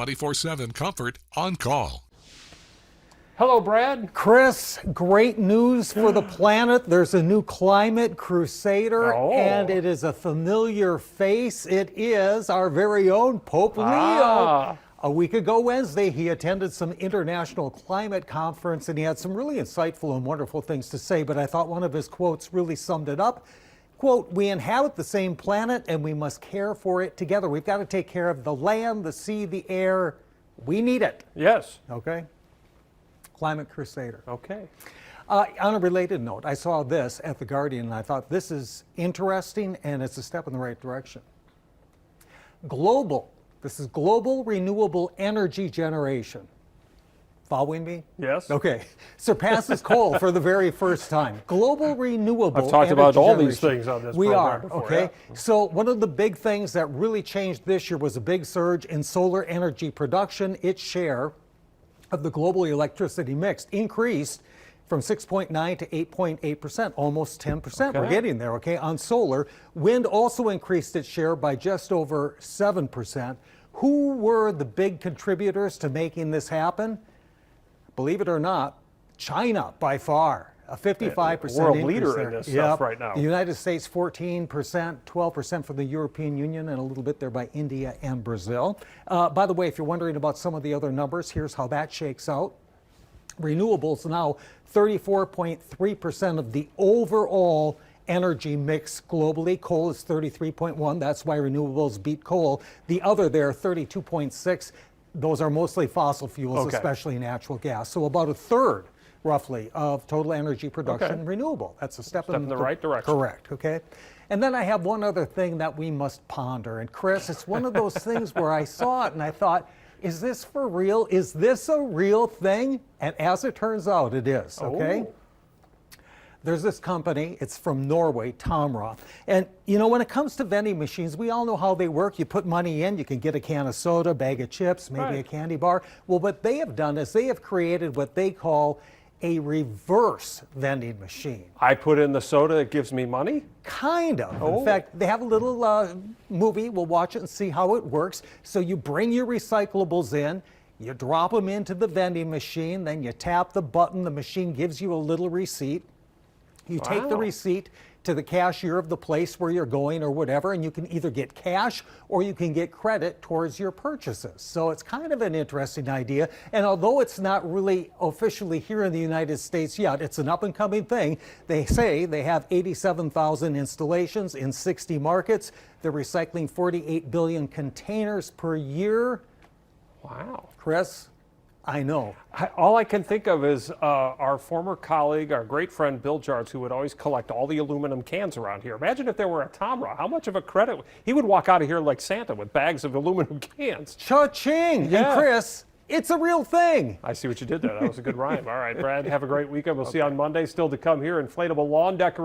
24/7 Comfort on call. Hello, Brad. Chris, great news for the planet. There's a new Climate Crusader, and it is a familiar face. It is our very own Pope Leo. A week ago Wednesday, he attended some international climate conference, and he had some really insightful and wonderful things to say, but I thought one of his quotes really summed it up. Quote, "We inhabit the same planet, and we must care for it together. We've got to take care of the land, the sea, the air. We need it." Yes. Okay? Climate Crusader. Okay. On a related note, I saw this at The Guardian, and I thought this is interesting, and it's a step in the right direction. This is global renewable energy generation. Following me? Yes. Okay. Surpasses coal for the very first time. Global renewable I've talked energy about all generation. these things on this We program are, before, okay? yeah. So one of the big things that really changed this year was a big surge in solar energy production. Its share of the global electricity mix increased from 6.9 to 8.8%, almost 10%. Okay. We're getting there, okay, on solar. Wind also increased its share by just over 7%. Who were the big contributors to making this happen? Believe it or not, China by far. A 55% World increase leader there. in this stuff right now. The United States 14%, 12% for the European Union, and a little bit there by India and Brazil. By the way, if you're wondering about some of the other numbers, here's how that shakes out. Renewables now 34.3% of the overall energy mix globally. Coal is 33.1. That's why renewables beat coal. The other there, 32.6. Those are mostly fossil fuels, especially natural gas. So about a third, roughly, of total energy production renewable. That's a step in the right direction. Correct, okay? And then I have one other thing that we must ponder. And Chris, it's one of those things where I saw it and I thought, is this for real? Is this a real thing? And as it turns out, it is, okay? Oh. There's this company, it's from Norway, Tomra. And you know, when it comes to vending machines, we all know how they work. You put money in, you can get a can of soda, bag of chips, maybe a candy bar. Well, what they have done is they have created what they call a reverse vending machine. I put in the soda, it gives me money? Kind of. In fact, they have a little movie. We'll watch it and see how it works. So you bring your recyclables in, you drop them into the vending machine, then you tap the button, the machine gives you a little receipt. You take the receipt to the cashier of the place where you're going or whatever, and you can either get cash or you can get credit towards your purchases. So it's kind of an interesting idea. And although it's not really officially here in the United States yet, it's an up and coming thing. They say they have 87,000 installations in 60 markets. They're recycling 48 billion containers per year. Wow. Chris, I know. All I can think of is our former colleague, our great friend Bill Jards, who would always collect all the aluminum cans around here. Imagine if there were a Tomra. How much of a credit? He would walk out of here like Santa with bags of aluminum cans. Cha-ching! Yeah. And Chris, it's a real thing. I see what you did there. That was a good rhyme. All right, Brad, have a great weekend. We'll see you on Monday. Still to come here, inflatable lawn decoration.